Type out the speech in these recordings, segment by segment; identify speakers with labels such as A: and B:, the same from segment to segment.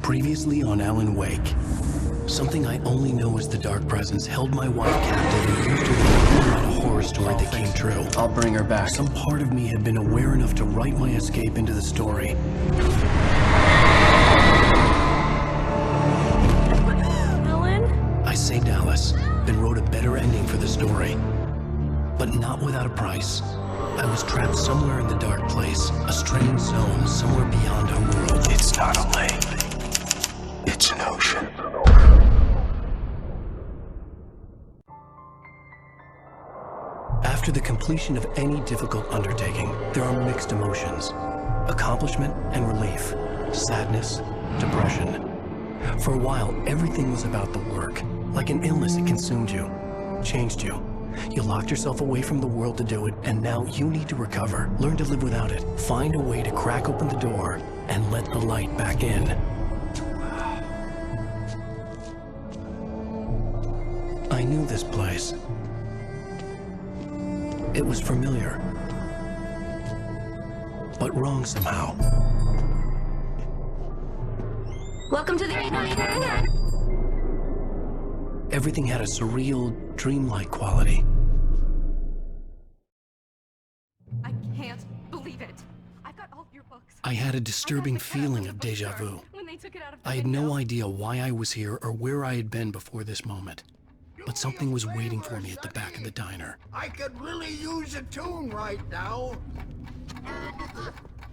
A: Previously on Alan Wake. Something I only know as the Dark Presence held my wife captive and used her to write a horror story that came true.
B: I'll bring her back.
A: Some part of me had been aware enough to write my escape into the story.
C: Alan?
A: I saved Alice, then wrote a better ending for the story. But not without a price. I was trapped somewhere in the dark place, a strange zone somewhere beyond our world.
D: It's not a lake. It's an ocean.
A: After the completion of any difficult undertaking, there are mixed emotions. Accomplishment and relief. Sadness, depression. For a while, everything was about the work. Like an illness, it consumed you, changed you. You locked yourself away from the world to do it, and now you need to recover. Learn to live without it. Find a way to crack open the door and let the light back in. I knew this place. It was familiar, but wrong somehow.
C: Welcome to the...
A: Everything had a surreal, dreamlike quality.
C: I can't believe it. I've got all your books.
A: I had a disturbing feeling of deja vu. I had no idea why I was here or where I had been before this moment. But something was waiting for me at the back of the diner.
E: I could really use a tune right now.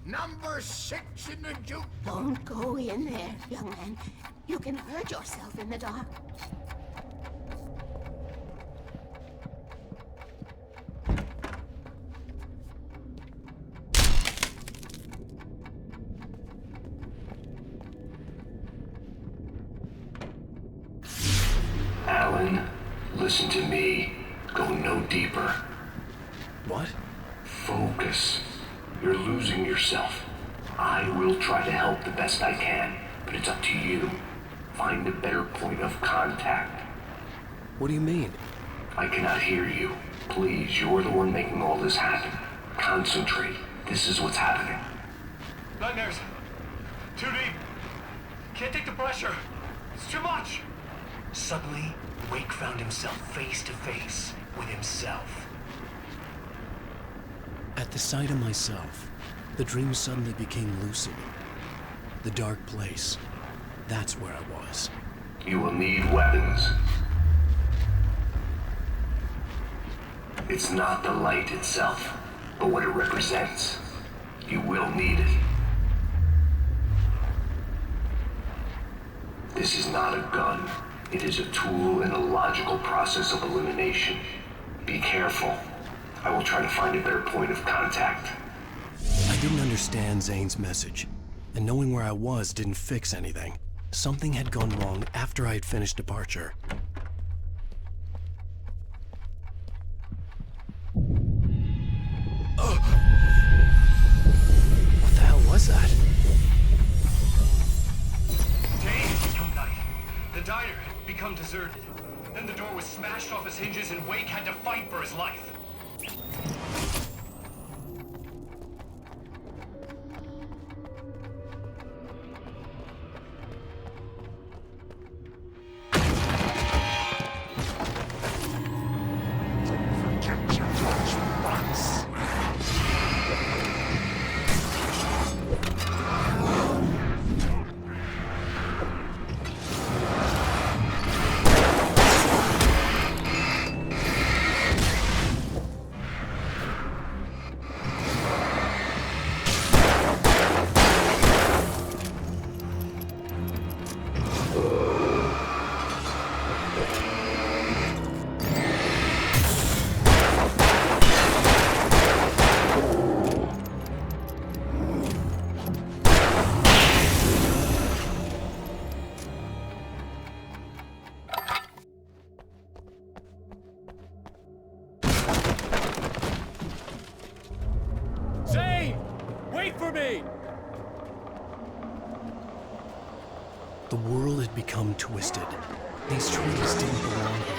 E: Number 6 in the jukebox.
F: Don't go in there, young man. You can hurt yourself in the dark.
D: Alan, listen to me. Go no deeper.
A: What?
D: Focus. You're losing yourself. I will try to help the best I can, but it's up to you. Find a better point of contact.
A: What do you mean?
D: I cannot hear you. Please, you're the one making all this happen. Concentrate. This is what's happening.
G: Nightmares. Too deep. Can't take the pressure. It's too much.
H: Suddenly, Wake found himself face to face with himself.
A: At the sight of myself, the dream suddenly became lucid. The dark place. That's where I was.
D: You will need weapons. It's not the light itself, but what it represents. You will need it. This is not a gun. It is a tool in a logical process of elimination. Be careful. I will try to find a better point of contact.
A: I didn't understand Zane's message, and knowing where I was didn't fix anything. Something had gone wrong after I had finished departure. What the hell was that?
G: Day, young knight. The diner had become deserted. Then the door was smashed off its hinges and Wake had to fight for his life.
H: Zane! Wait for me!
A: The world had become twisted. These trees didn't belong here.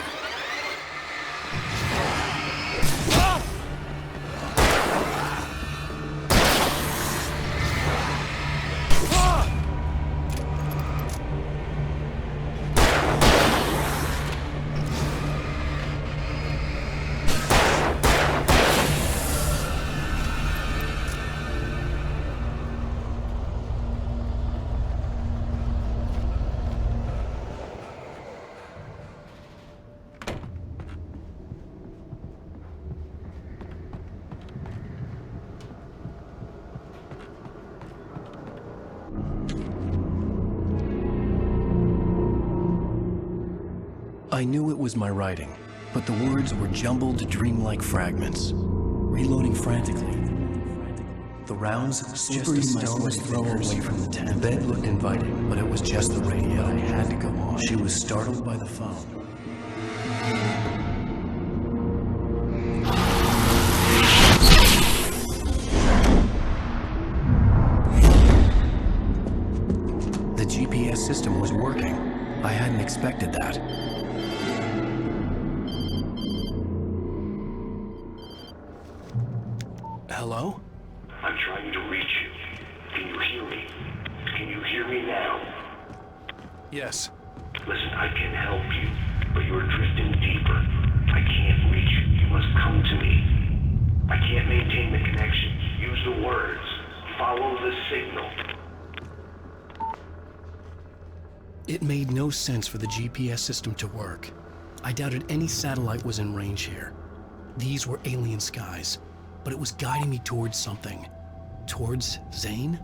A: I knew it was my writing, but the words were jumbled, dreamlike fragments. Reloading frantically. The rounds slippery stones thrown away from the tent. The bed looked inviting, but it was just the radio. I had to go on. She was startled by the phone. The GPS system was working. I hadn't expected that. Hello?
D: I'm trying to reach you. Can you hear me? Can you hear me now?
A: Yes.
D: Listen, I can help you, but you're drifting deeper. I can't reach you. You must come to me. I can't maintain the connection. Use the words. Follow the signal.
A: It made no sense for the GPS system to work. I doubted any satellite was in range here. These were alien skies, but it was guiding me towards something. Towards Zane?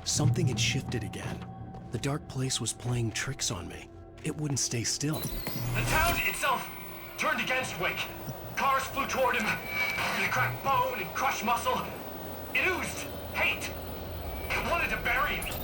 A: Something had shifted again. The dark place was playing tricks on me. It wouldn't stay still.
G: The town itself turned against Wake. Cars flew toward him. It cracked bone and crushed muscle. It oozed hate. It wanted to bury him.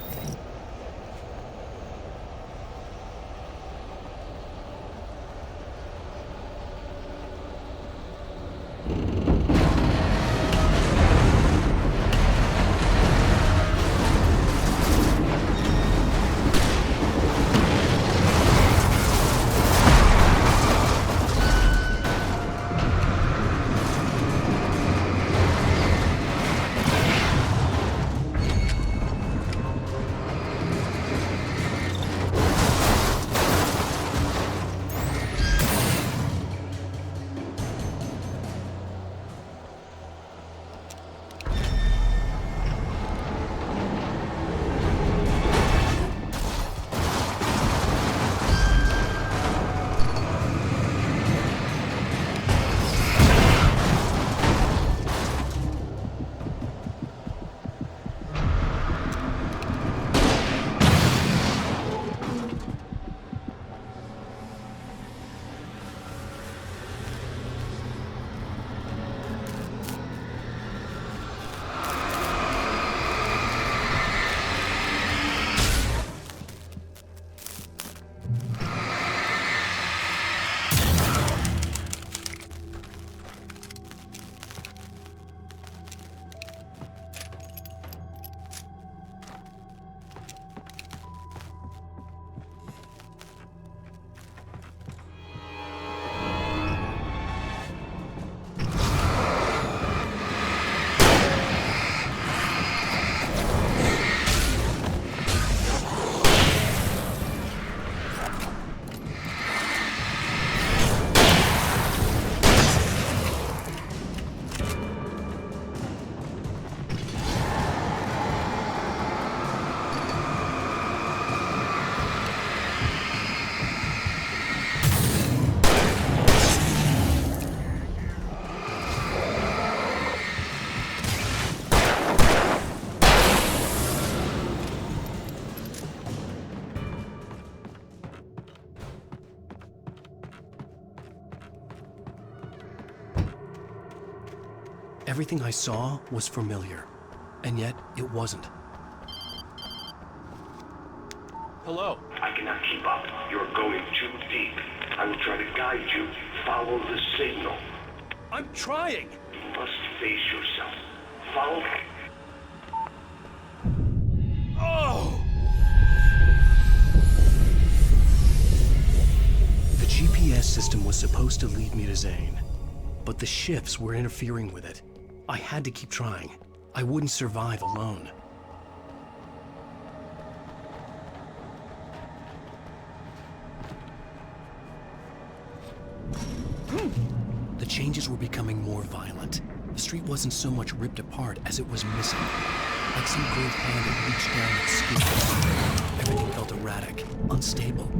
A: Everything I saw was familiar, and yet it wasn't. Hello?
D: I cannot keep up. You're going too deep. I will try to guide you. Follow the signal.
A: I'm trying!
D: You must face yourself. Follow.
A: Oh! The GPS system was supposed to lead me to Zane. but the shifts were interfering with it. I had to keep trying. I wouldn't survive alone. The changes were becoming more violent. The street wasn't so much ripped apart as it was missing. Like some great hand had reached down and scooped it. Everything felt erratic, unstable.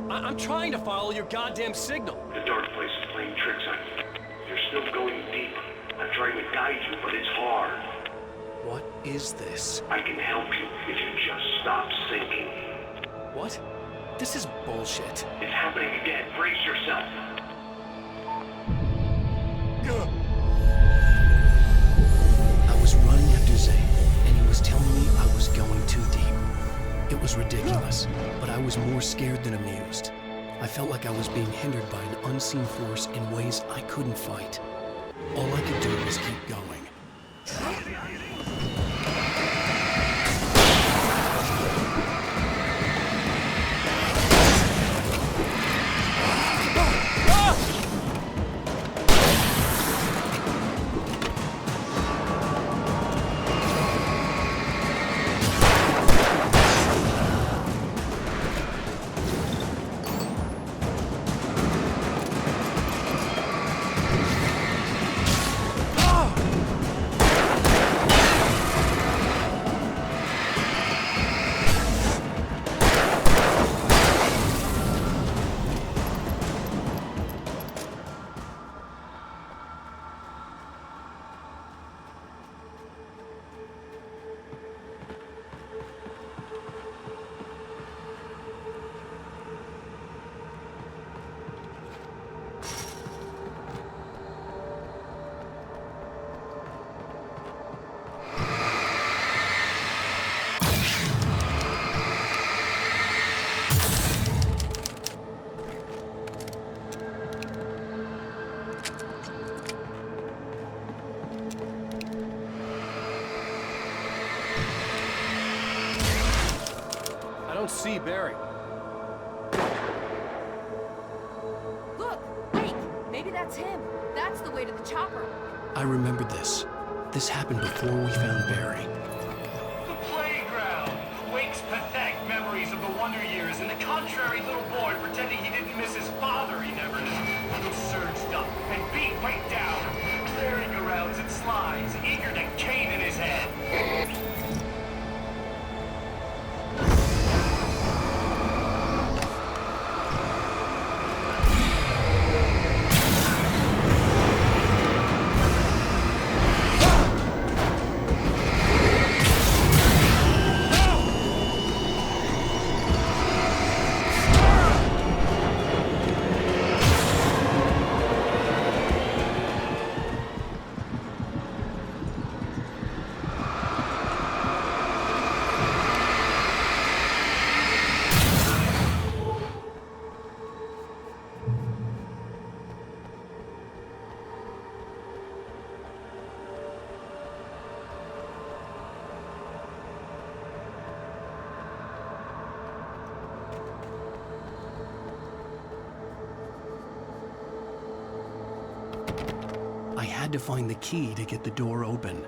B: I'm trying to follow your goddamn signal.
D: The dark place is playing tricks on you. You're still going deep. I'm trying to guide you, but it's hard.
A: What is this?
D: I can help you if you just stop sinking.
A: What? This is bullshit.
D: It's happening again. Brace yourself.
A: I was running after Zane, and he was telling me I was going too deep. It was ridiculous, but I was more scared than amused. I felt like I was being hindered by an unseen force in ways I couldn't fight. All I could do was keep going.
B: I don't see Barry.
C: Look! Wake! Maybe that's him. That's the way to the chopper.
A: I remembered this. This happened before we found Barry.
G: The playground! Wake's pathetic memories of the Wonder Years and the contrary little boy pretending he didn't miss his father he never knew. He surged up and beat Wake down, merry-go-rounds and slides, eager to cane in his head.
A: had to find the key to get the door open.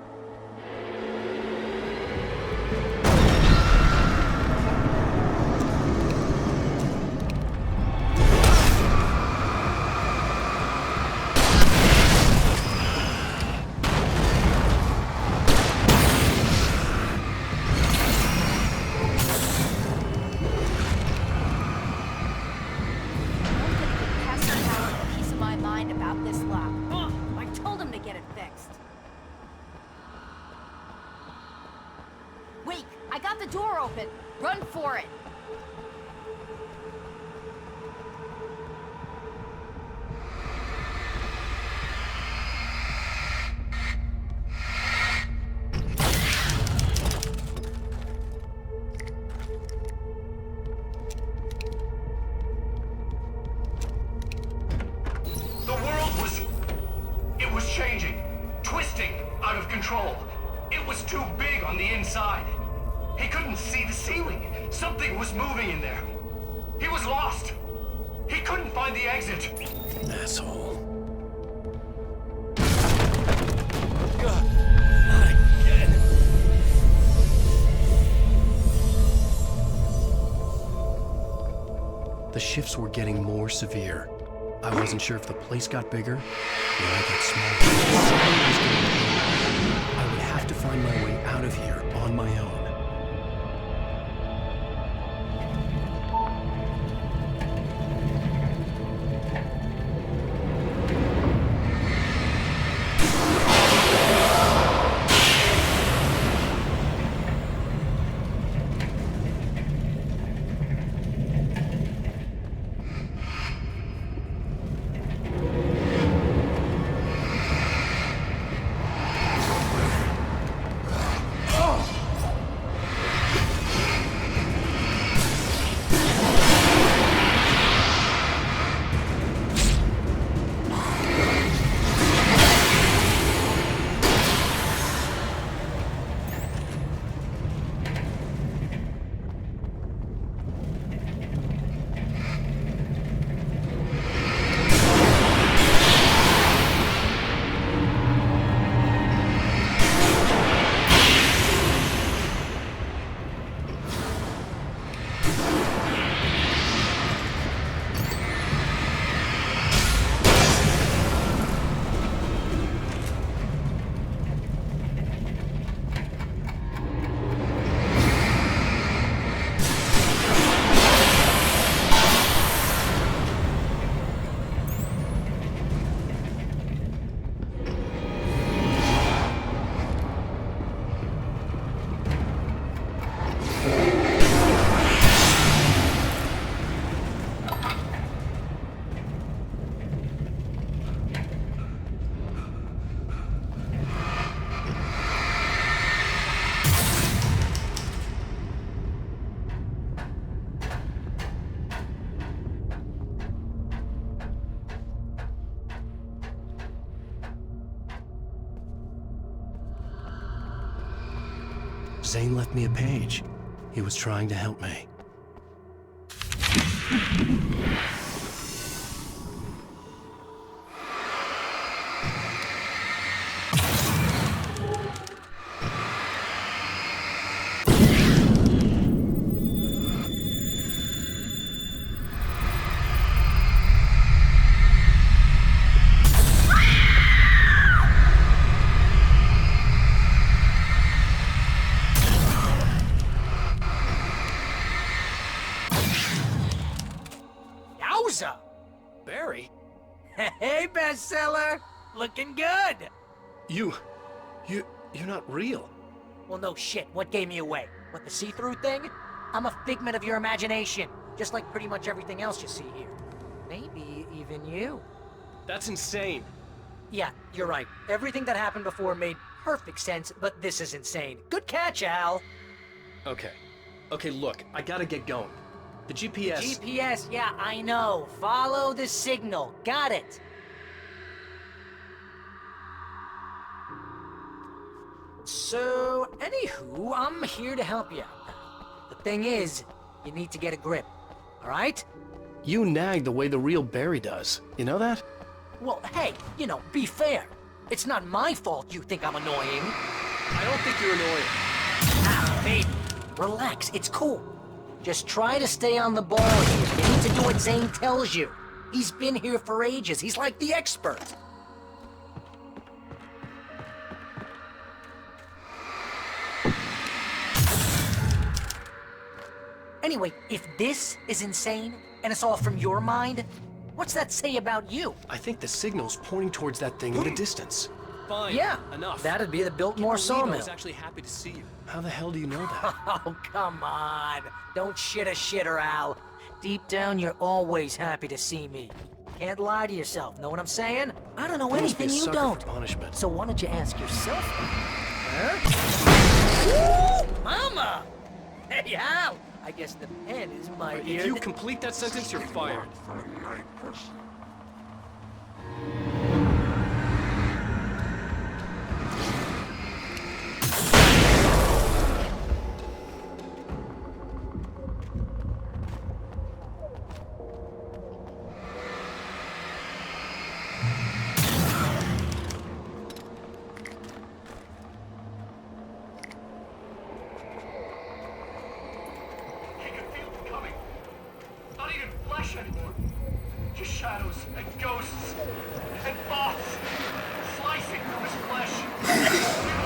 C: Wake, I got the door open. Run for it.
G: It was changing, twisting, out of control. It was too big on the inside. He couldn't see the ceiling. Something was moving in there. He was lost. He couldn't find the exit.
A: Asshole.
B: Not again.
A: The shifts were getting more severe. I wasn't sure if the place got bigger or I got smaller. I would have to find my way out of here on my own. Zane left me a page. He was trying to help me.
B: Barry?
H: Hey, bestseller! Looking good!
B: You're not real.
H: Well, no shit. What gave me away? What, the see-through thing? I'm a figment of your imagination, just like pretty much everything else you see here. Maybe even you.
B: That's insane.
H: Yeah, you're right. Everything that happened before made perfect sense, but this is insane. Good catch, Al!
B: Okay. Okay, look, I gotta get going. The GPS...
H: GPS, yeah, I know. Follow the signal. Got it. So, anywho, I'm here to help you out. The thing is, you need to get a grip, alright?
A: You nag the way the real Barry does. You know that?
H: Well, hey, be fair. It's not my fault you think I'm annoying.
B: I don't think you're annoying.
H: Ah, baby. Relax, it's cool. Just try to stay on the ball here. You need to do what Zane tells you. He's been here for ages. He's like the expert. Anyway, if this is insane, and it's all from your mind, what's that say about you?
A: I think the signal's pointing towards that thing in the distance.
B: Fine.
H: Yeah,
B: Enough.
H: that'd be the Biltmore
B: I
H: sawmill.
B: was actually happy to see you.
A: How the hell do you know that?
H: Oh, come on. Don't shit a shitter, Al. Deep down, you're always happy to see me. Can't lie to yourself, know what I'm saying? I don't know
A: You must be
H: anything
A: a
H: you
A: sucker
H: don't.
A: for punishment.
H: So why don't you ask yourself? Huh? Woo! Mama! Hey, Al! I guess the pen is my ear.
B: If you complete that sentence, you're fired.
G: He could feel it coming. Not even flesh anymore. Just shadows and ghosts and thoughts slicing through his flesh.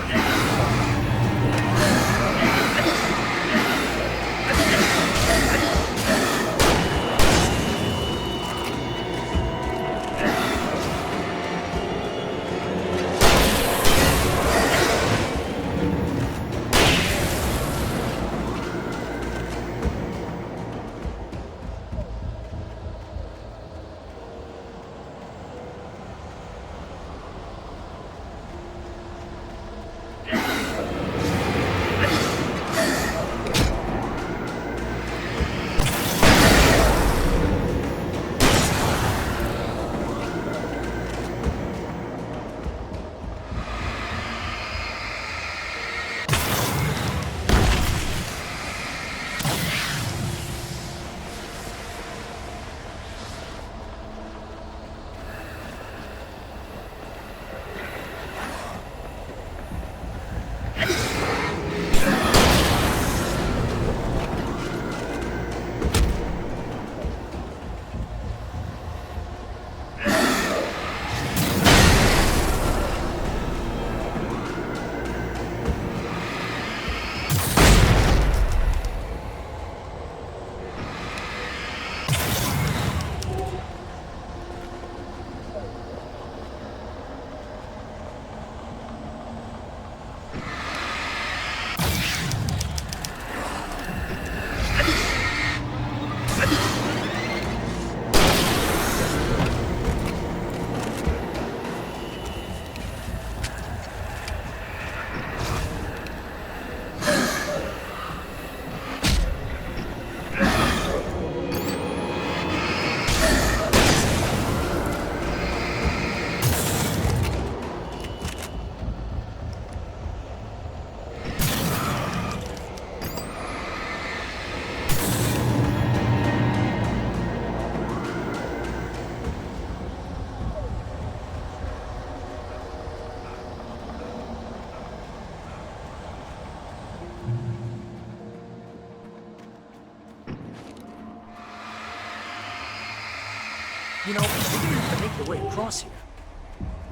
H: You know, we didn't have to make the way across here.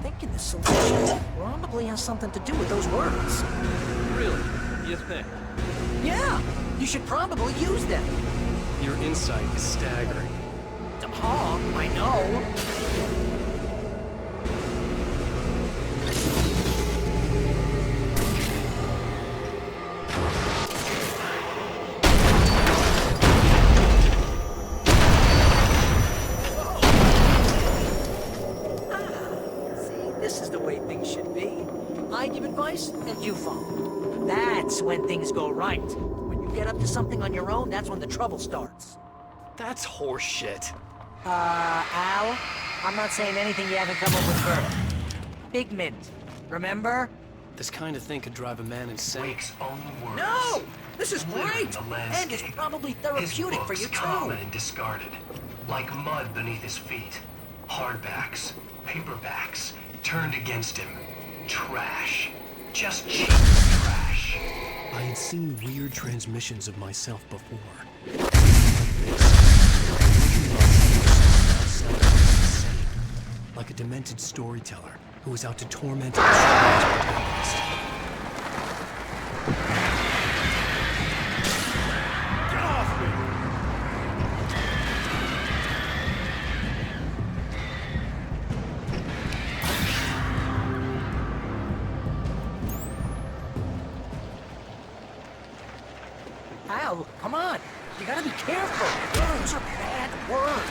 H: Thinking the solution probably has something to do with those words.
B: Really? You think?
H: Yeah, you should probably use them.
B: Your insight is staggering.
H: I know. See, this is the way things should be. I give advice and you follow. That's when things go right. When you get up to something on your own, that's when the trouble starts.
B: That's horseshit.
H: Al, I'm not saying anything you haven't come up with further. Figment, remember?
A: This kind of thing could drive a man insane.
G: Wake's own words.
H: No! This is
G: Litter in
H: great!
G: the
H: And
G: landscape.
H: it's probably
G: His
H: therapeutic for
G: books
H: you too.
G: common and discarded, like mud beneath his feet. Hardbacks, paperbacks, turned against him. Trash. Just cheap trash.
A: I had seen weird transmissions of myself before. Like a demented storyteller who was out to torment and destroy his protagonist.
G: Get off me!
H: Al, come on. You gotta be careful. Those are bad words.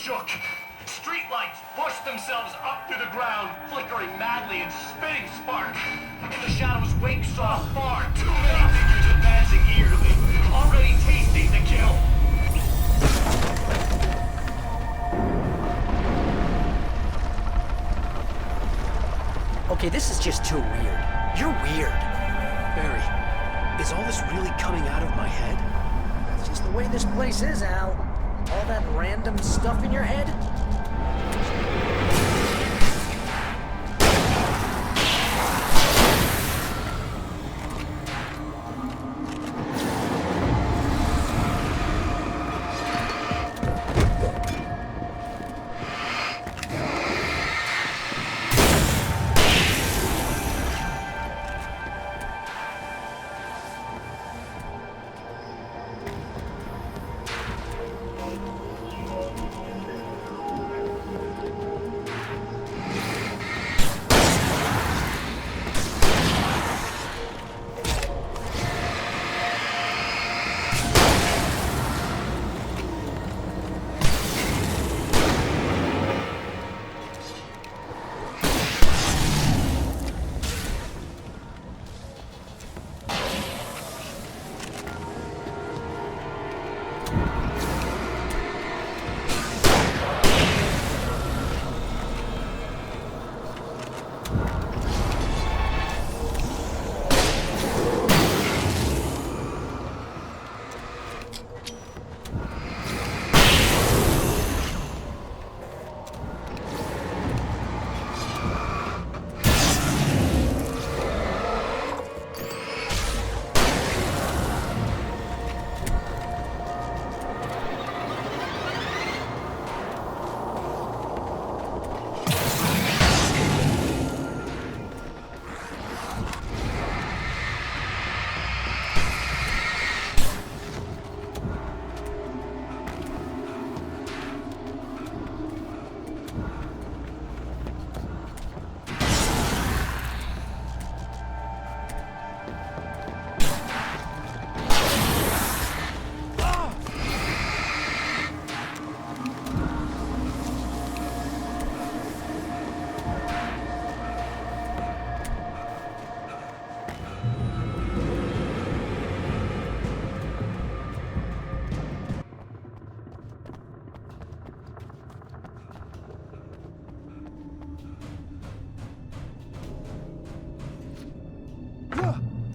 G: Shook. Streetlights pushed themselves up to the ground, flickering madly and spitting spark. In the shadows, Wake saw far too many figures advancing eagerly, already tasting the kill.
H: Okay, this is just too weird. You're weird.
A: Barry, is all this really coming out of my head?
H: That's just the way this place is, Al. All that random stuff in your head?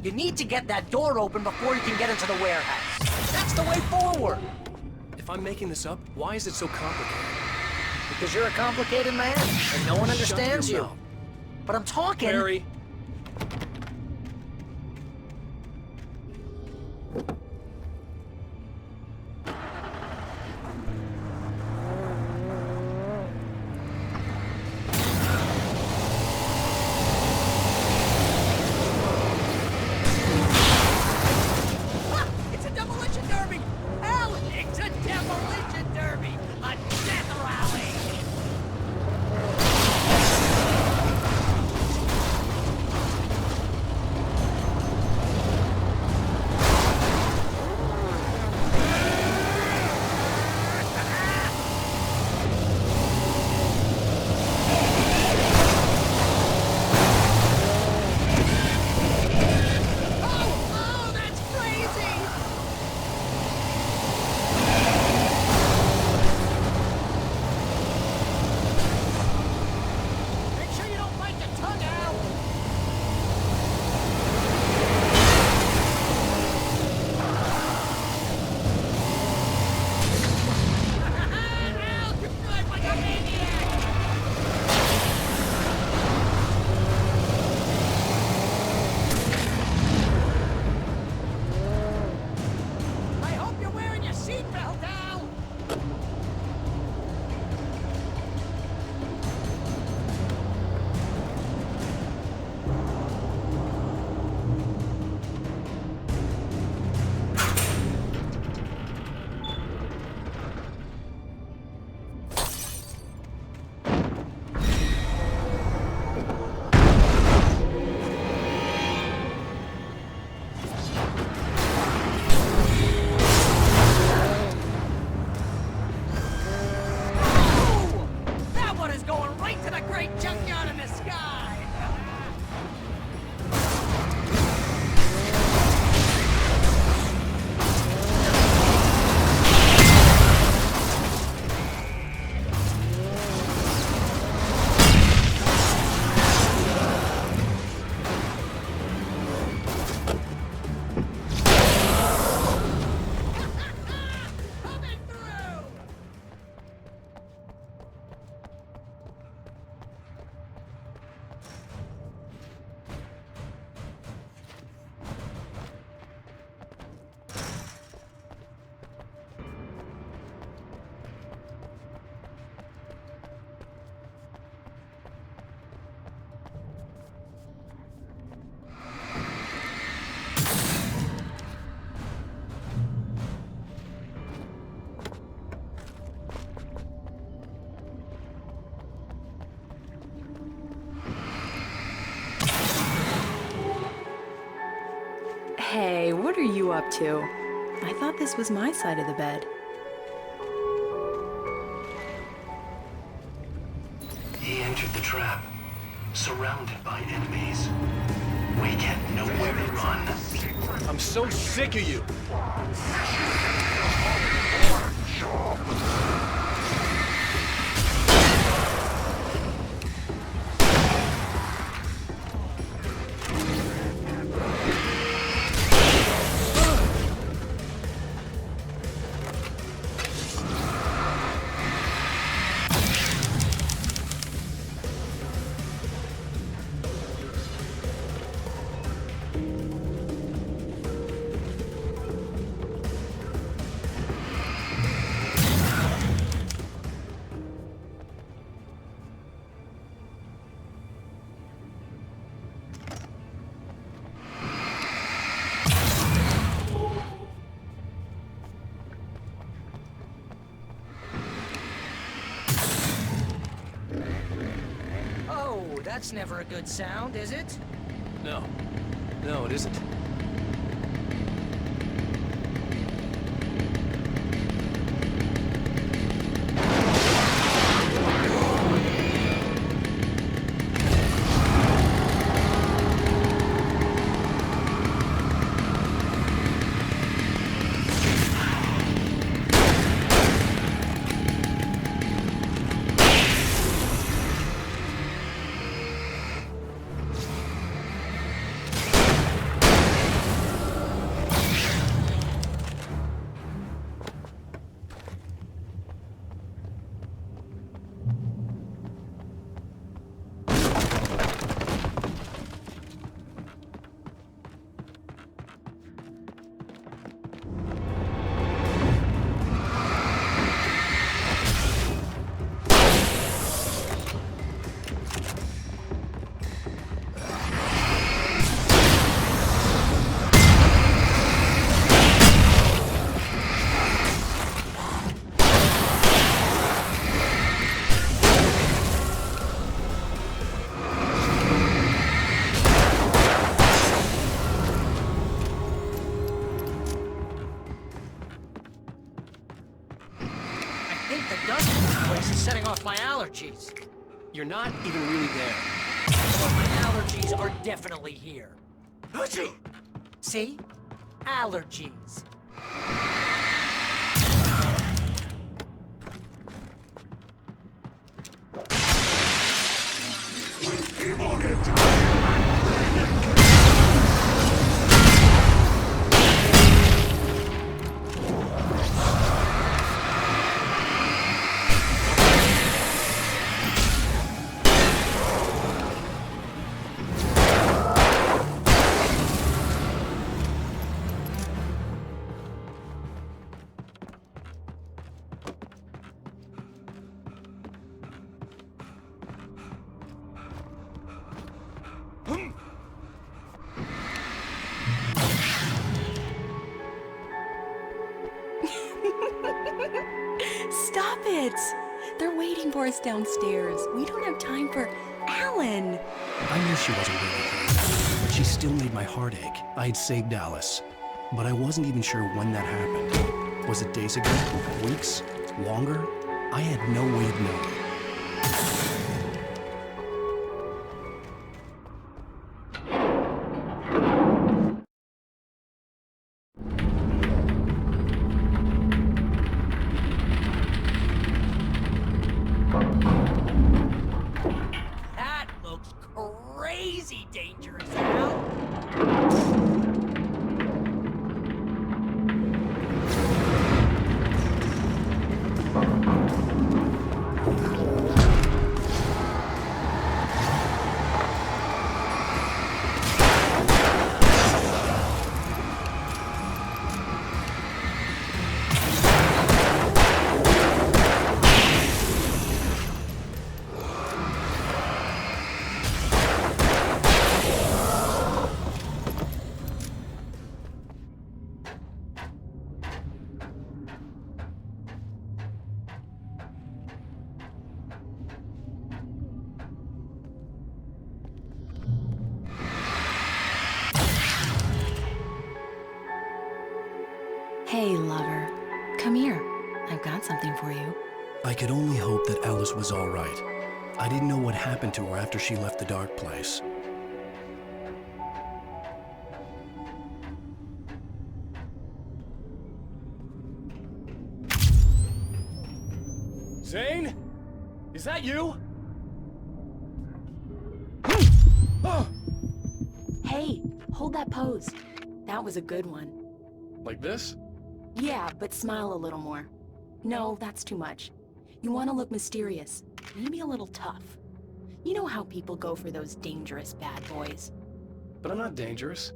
H: You need to get that door open before you can get into the warehouse. That's the way forward.
A: If I'm making this up, why is it so complicated?
H: Because you're a complicated man, and no one understands
A: Shut your
H: you.
A: mouth.
H: But I'm talking.
A: Barry.
H: It's a demolition derby! Al, it's a demolition
I: Hey, what are you up to? I thought this was my side of the bed.
A: He entered the trap, surrounded by enemies. Wake had nowhere to run.
B: I'm so sick of you!
H: That's never a good sound, is it?
B: No. No, it isn't.
H: My allergies.
B: You're not even really there.
H: But my allergies are definitely here. See? Allergies.
I: Stop it! They're waiting for us downstairs. We don't have time for Alan.
A: I knew she wasn't really here, but she still made my heart ache. I had saved Alice, but I wasn't even sure when that happened. Was it days ago? Weeks? Longer? I had no way of knowing.
H: Crazy dangerous, Al.
I: Hey, lover. Come here. I've got something for you.
A: I could only hope that Alice was all right. I didn't know what happened to her after she left the dark place.
B: Zane? Is that you?
I: Hey, hold that pose. That was a good one.
B: Like this?
I: Yeah, but smile a little more. No, that's too much. You want to look mysterious, maybe a little tough. You know how people go for those dangerous bad boys.
B: But I'm not dangerous.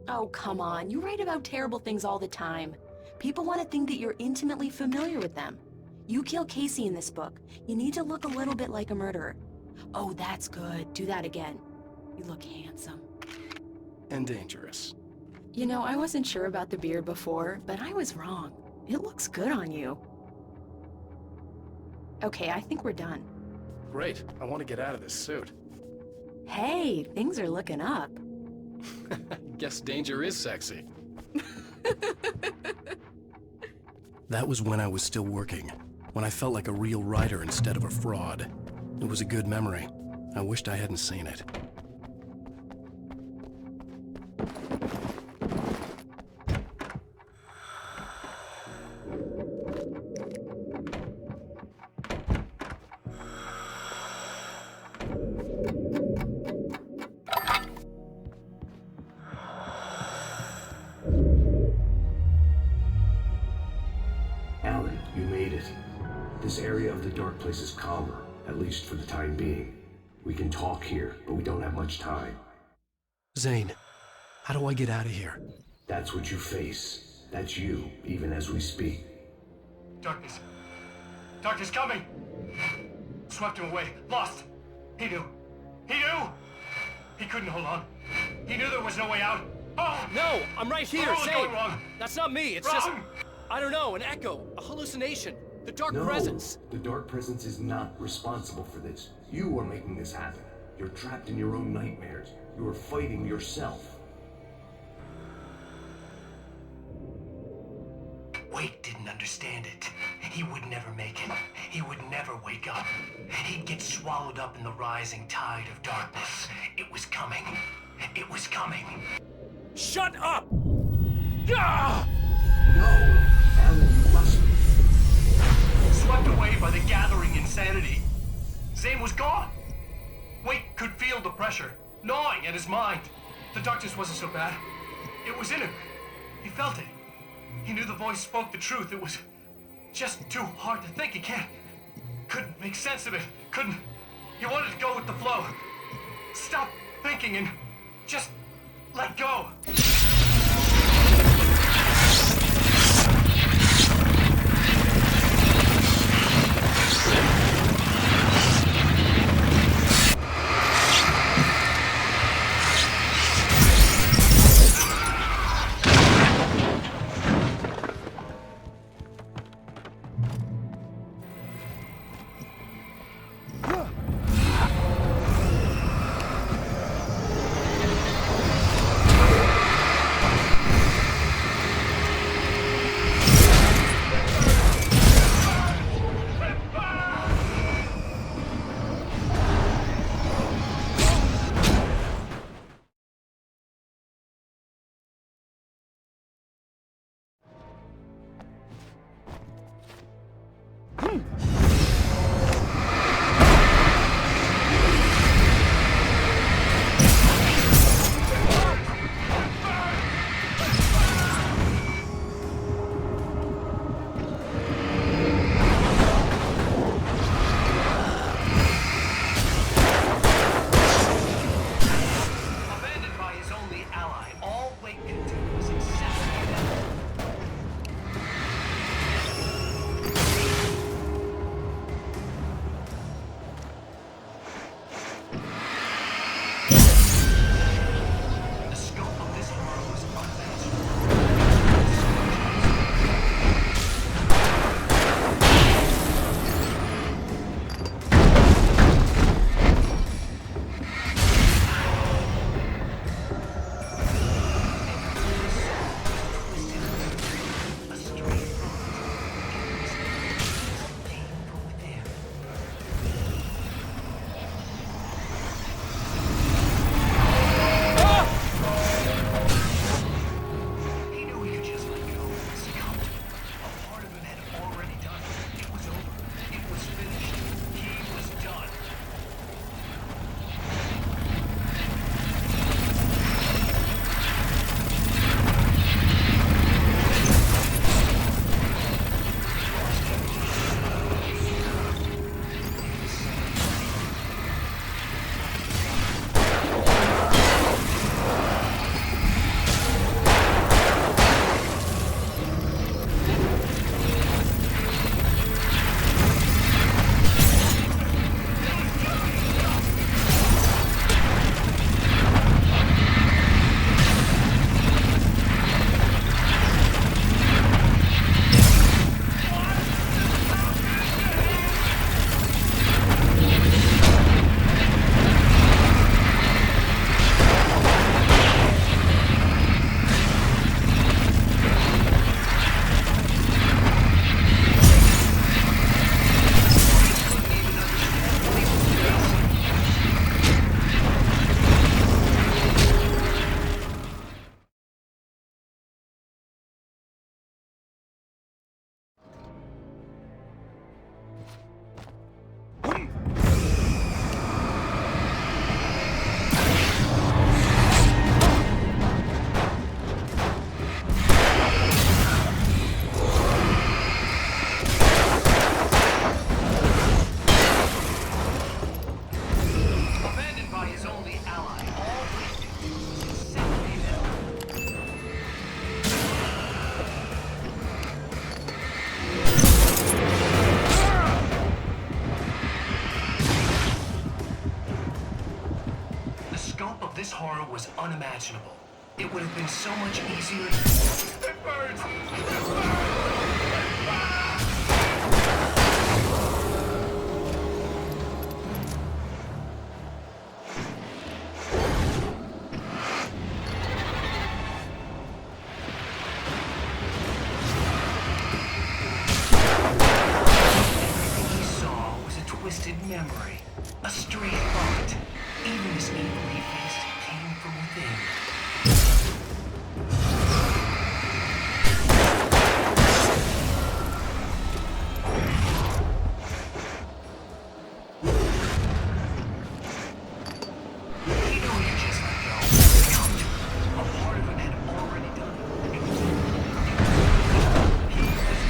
I: Oh, come on. You write about terrible things all the time. People want to think that you're intimately familiar with them. You kill Casey in this book. You need to look a little bit like a murderer. Oh, that's good. Do that again. You look handsome.
B: And dangerous.
I: You know, I wasn't sure about the beard before, but I was wrong. It looks good on you. Okay, I think we're done.
B: Great. I want to get out of this suit.
I: Hey, things are looking up.
B: Guess danger is sexy.
A: That was when I was still working, when I felt like a real writer instead of a fraud. It was a good memory. I wished I hadn't seen it.
D: Alan, you made it. This area of the dark place is calmer, at least for the time being. We can talk here, but we don't have much time.
A: Zane, how do I get out of here?
D: That's what you face. That's you, even as we speak.
G: Darkness. Darkness coming! Swept him away. Lost. He knew. He knew! He couldn't hold on. He knew there was no way out. Oh!
B: No! I'm right here,
G: What was
B: Zane!
G: going wrong?
B: That's not me, it's
G: Wrong!
B: just... I don't know, an echo, a hallucination, the dark presence.
D: The dark presence is not responsible for this. You are making this happen. You're trapped in your own nightmares. You are fighting yourself.
G: Wake didn't understand it. He would never make it. He would never wake up. He'd get swallowed up in the rising tide of darkness. It was coming. It was coming.
B: Shut up! Gah!
D: No! Alan, you must be.
G: Swept away by the gathering insanity. Zane was gone. Wake could feel the pressure, gnawing at his mind. The darkness wasn't so bad. It was in him. He felt it. He knew the voice spoke the truth. It was just too hard to think. He couldn't make sense of it. He wanted to go with the flow. Stop thinking and just let go. this horror was unimaginable. It would have been so much easier. It burns! It burns! Twisted memory, a stray thought. Even this evilly faced came from within. You know you just let go. Come to it. A part of it had already done it. It was he was done.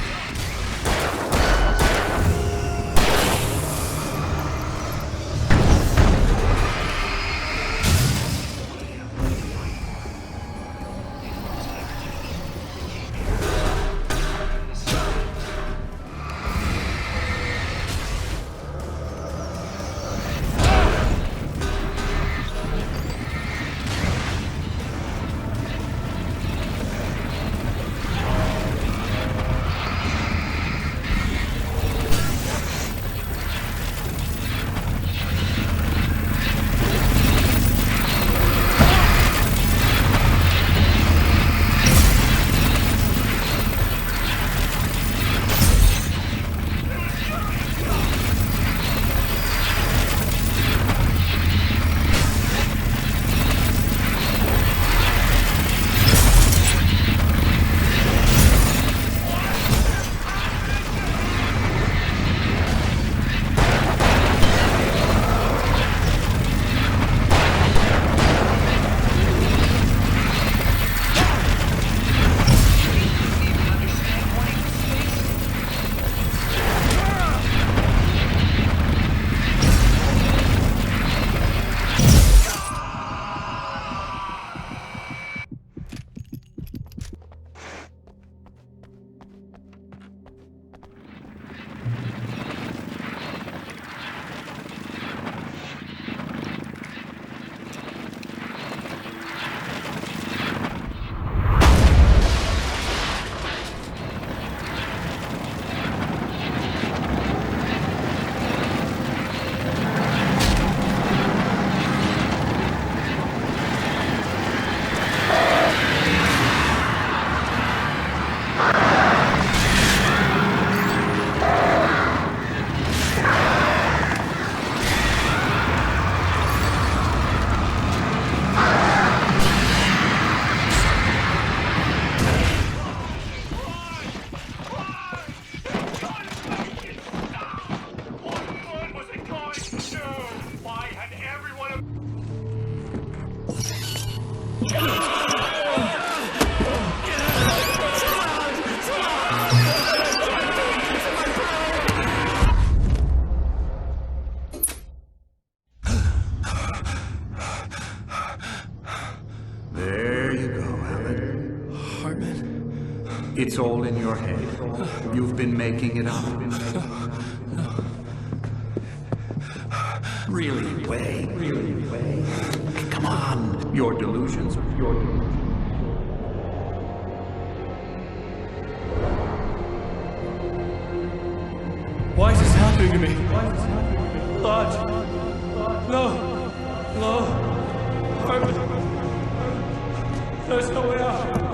J: It's all in your head. You've been making it up. Really, Wade? Really, Wade? Come on. Your delusions.
K: Why is this happening to me? Lodge. No. Harmon. There's no way out.